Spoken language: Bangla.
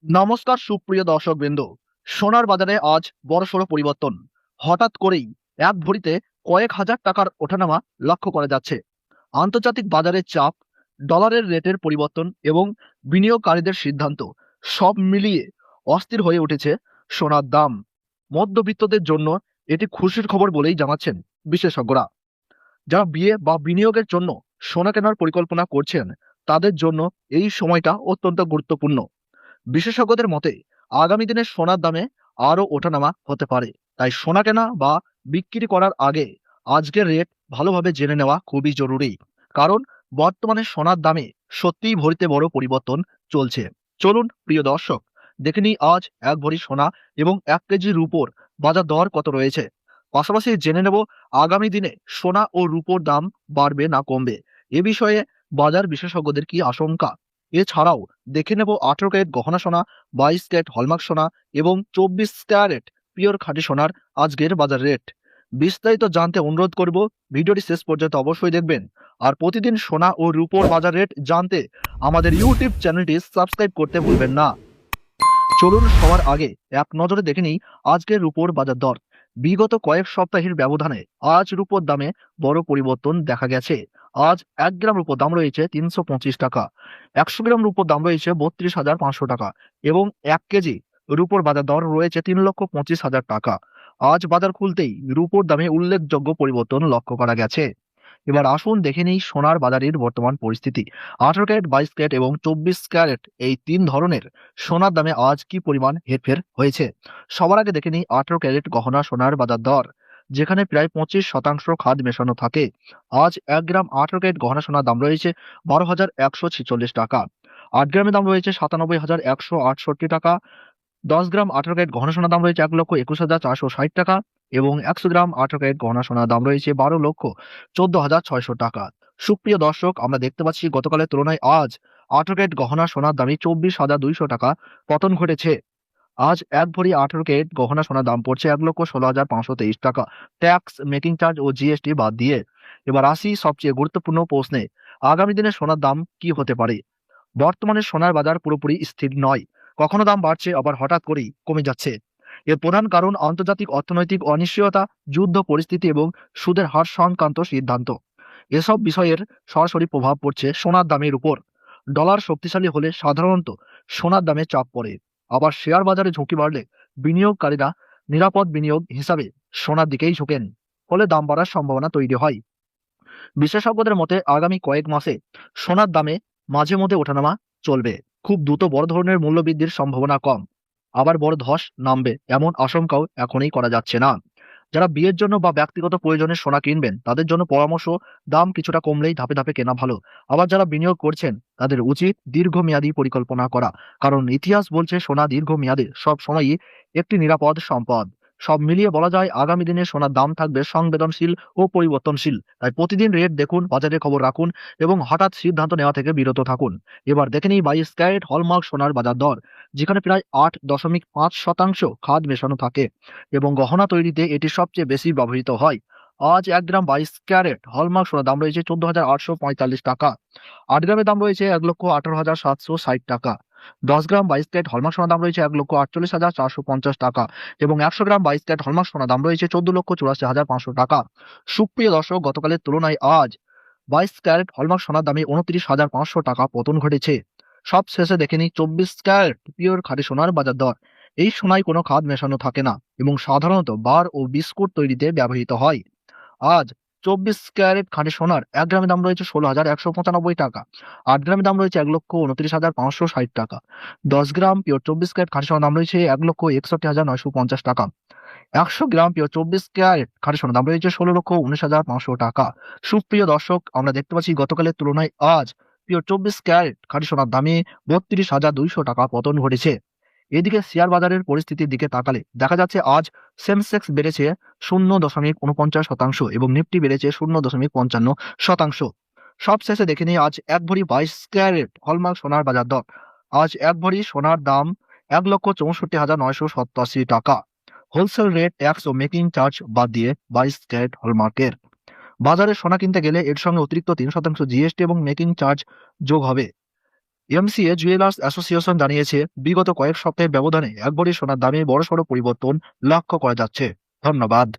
নমস্কার সুপ্রিয় দর্শকবৃন্দ। সোনার বাজারে আজ বড়সড় পরিবর্তন। হঠাৎ করেই এক ভরিতে কয়েক হাজার টাকার ওঠানামা লক্ষ্য করা যাচ্ছে। আন্তর্জাতিক বাজারের চাপ, ডলারের রেটের পরিবর্তন এবং বিনিয়োগকারীদের সিদ্ধান্ত সব মিলিয়ে অস্থির হয়ে উঠেছে সোনার দাম। মধ্যবিত্তদের জন্য এটি খুশির খবর বলেই জানাচ্ছেন বিশেষজ্ঞরা। যারা বিয়ে বা বিনিয়োগের জন্য সোনা কেনার পরিকল্পনা করছেন, তাদের জন্য এই সময়টা অত্যন্ত গুরুত্বপূর্ণ। বিশেষজ্ঞদের মতে আগামী দিনে সোনার দামে আরো ওঠানামা হতে পারে, তাই সোনা কেনা বা বিক্রি করার আগে আজকের রেট ভালোভাবে জেনে নেওয়া খুবই জরুরি। কারণ বর্তমানে সোনার দামে সত্যিই ভরিতে বড় পরিবর্তন চলছে। চলুন প্রিয় দর্শক, দেখে নিই আজ এক ভরি সোনা এবং 1 কেজি রূপোর বাজার দর কত রয়েছে। পাশাপাশি জেনে নেব আগামী দিনে সোনা ও রূপোর দাম বাড়বে না কমবে, এ বিষয়ে বাজার বিশেষজ্ঞদের কি আশঙ্কা। এছাড়াও দেখে নেব 18 ক্যারেট গহনা সোনা, 22 ক্যারেট হলমার্ক সোনা এবং 24 ক্যারেট পিওর খাঁটি সোনার আজকের বাজার রেট। বিস্তারিত জানতে অনুরোধ করব ভিডিওটি শেষ পর্যন্ত অবশ্যই দেখবেন। আর প্রতিদিন সোনা ও রূপোর বাজার রেট জানতে আমাদের ইউটিউব চ্যানেলটি সাবস্ক্রাইব করতে ভুলবেন না। চলুন সবার আগে এক নজরে দেখে নিই আজকের রূপোর বাজার দর। বিগত কয়েক সপ্তাহের ব্যবধানে আজ রূপোর দামে বড় পরিবর্তন দেখা গেছে। আজ 1 গ্রাম রূপোর দাম রয়েছে 325 টাকা, 100 গ্রাম রূপোর দাম রয়েছে 32,500 টাকা এবং 1 কেজি রূপোর বাজার দর রয়েছে 3,25,000 টাকা। আজ বাজার খুলতেই রূপোর দামে উল্লেখযোগ্য পরিবর্তন লক্ষ্য করা গেছে। এবার আসুন দেখে নিই সোনার বাজারের বর্তমান পরিস্থিতি। 18 ক্যারেট, 22 ক্যারেট এবং 24 ক্যারেট এই 3 ধরনের সোনার দামে আজ কি পরিমাণ হেরফের হয়েছে। সবার আগে দেখে নিই 18 ক্যারেট গহনা সোনার বাজার দর, যেখানে প্রায় 25% খাদ মেশানো থাকে। আজ 1 গ্রাম 18 ক্যারেট গহনা সোনার দাম রয়েছে 12,146 টাকা। 8 গ্রামের দাম রয়েছে 97,168 টাকা। 10 গ্রাম 18 ক্যারেট গহনা সোনার দাম রয়েছে 1,21,460 টাকা এবং 100 গ্রাম 18 ক্যারেট গহনা সোনার দাম রয়েছে 12,14,600 টাকা। সুপ্রিয় দর্শক, আমরা দেখতে পাচ্ছি গতকালের তুলনায় আজ 18 ক্যারেট গহনা সোনার দামে 24,200 টাকা পতন ঘটেছে। আজ এক ভরি 18 ক্যারেট গহনা সোনার দাম পড়ছে 1,16,523 টাকা, ট্যাক্স, মেকিং চার্জ ও জিএসটি বাদ দিয়ে। এবার আসি সবচেয়ে গুরুত্বপূর্ণ প্রশ্নে, আগামী দিনে সোনার দাম কি হতে পারে। বর্তমানে সোনার বাজার পুরোপুরি স্থির নয়, কখনো দাম বাড়ছে আবার হঠাৎ করেই কমে যাচ্ছে। এর প্রধান কারণ আন্তর্জাতিক অর্থনৈতিক অনিশ্চয়তা, যুদ্ধ পরিস্থিতি এবং সুদের হার সংক্রান্ত সিদ্ধান্ত। এসব বিষয়ের সরাসরি প্রভাব পড়ছে সোনার দামের উপর। ডলার শক্তিশালী হলে সাধারণত সোনার দামে চাপ পড়ে, আবার শেয়ার বাজারে ঝুঁকি বাড়লে বিনিয়োগকারীরা নিরাপদ বিনিয়োগ হিসাবে সোনার দিকেই ঝুঁকেন, ফলে দাম বাড়ার সম্ভাবনা তৈরি হয়। বিশেষজ্ঞদের মতে আগামী কয়েক মাসে সোনার দামে মাঝে মধ্যে ওঠানামা চলবে। খুব দ্রুত বড় ধরনের মূল্যবৃদ্ধির সম্ভাবনা কম, আবার বড় ধস নামবে এমন আশঙ্কাও এখনই করা যাচ্ছে না। যারা বিয়ের জন্য বা ব্যক্তিগত প্রয়োজনে সোনা কিনবেন, তাদের জন্য পরামর্শ, দাম কিছুটা কমলেই ধাপে ধাপে কেনা ভালো। আবার যারা বিনিয়োগ করছেন, তাদের উচিত দীর্ঘমেয়াদী পরিকল্পনা করা, কারণ ইতিহাস বলছে সোনা দীর্ঘমেয়াদে সব সময়ই একটি নিরাপদ সম্পদ। সব মিলিয়ে বলা যায় আগামী দিনে সোনার দাম থাকবে সংবেদনশীল ও পরিবর্তনশীল। তাই প্রতিদিন রেট দেখুন, বাজারের খবর রাখুন এবং হঠাৎ সিদ্ধান্ত নেওয়া থেকে বিরত থাকুন। এবার দেখে নিই 22 ক্যারেট হলমার্ক সোনার বাজার দর, যেখানে প্রায় 8.5% খাদ মেশানো থাকে এবং গহনা তৈরিতে এটি সবচেয়ে বেশি ব্যবহৃত হয়। আজ 1 গ্রাম 22 ক্যারেট হলমার্ক সোনার দাম রয়েছে 14,845 টাকা। 8 গ্রামের দাম রয়েছে 1,18,760 টাকা। 10 গ্রাম 22 ক্যারেট হলমার্ক সোনার দাম রয়েছে 1,48,450 টাকা এবং 100 গ্রাম 22 ক্যারেট হলমার্ক সোনার দাম রয়েছে 14,84,500 টাকা। সুপ্রিয় দর্শক, গতকালের তুলনায় আজ 22 ক্যারেট হলমার্ক সোনার দামে 29,500 টাকা পতন ঘটেছে। সব শেষে দেখে নিই 24 ক্যারেট পিওর খাঁটি সোনার বাজার দর। এই সোনায় কোনো খাদ মেশানো থাকে না এবং সাধারণত বার ও বিস্কুট তৈরিতে ব্যবহৃত হয়। আজ 24 ক্যারেট খাঁটি সোনার 1 গ্রামের দাম রয়েছে 16,195 টাকা। 8 গ্রামের দাম রয়েছে 1,29,560 টাকা। 10 গ্রাম পিওর 24 ক্যারেট খাঁটি সোনার দাম রয়েছে 1,61,950 টাকা। 100 গ্রাম পিওর 24 ক্যারেট খাঁটি সোনার দাম রয়েছে 16,19,500 টাকা। সুপ্রিয় দর্শক, আমরা দেখতে পাচ্ছি গতকালের তুলনায় আজ পিওর 24 ক্যারেট খাঁটি সোনার দামে 32,200 টাকা পতন ঘটেছে। এদিকে শেয়ার বাজারের পরিস্থিতির দিকে তাকালে দেখা যাচ্ছে আজ সেন্সেক্স বেড়েছে 0.49% এবং নিফটি বেড়েছে 0.55%। সবশেষে দেখে নিই আজ এক ভরি 22 ক্যারেট হলমার্ক সোনার বাজার দর। আজ এক ভরি সোনার দাম 1,64,987 টাকা। হোলসেল রেট, ট্যাক্স ও মেকিং চার্জ বাদ দিয়ে 22 ক্যারেট হলমার্কের বাজারে সোনা কিনতে গেলে এর সঙ্গে অতিরিক্ত 3% জিএসটি এবং মেকিং চার্জ যোগ হবে। এমসিএ জুয়েলার্স অ্যাসোসিয়েশন জানিয়েছে, বিগত কয়েক সপ্তাহের ব্যবধানে এক ভরি সোনার দামে বড়সড় পরিবর্তন লক্ষ্য করা যাচ্ছে। ধন্যবাদ।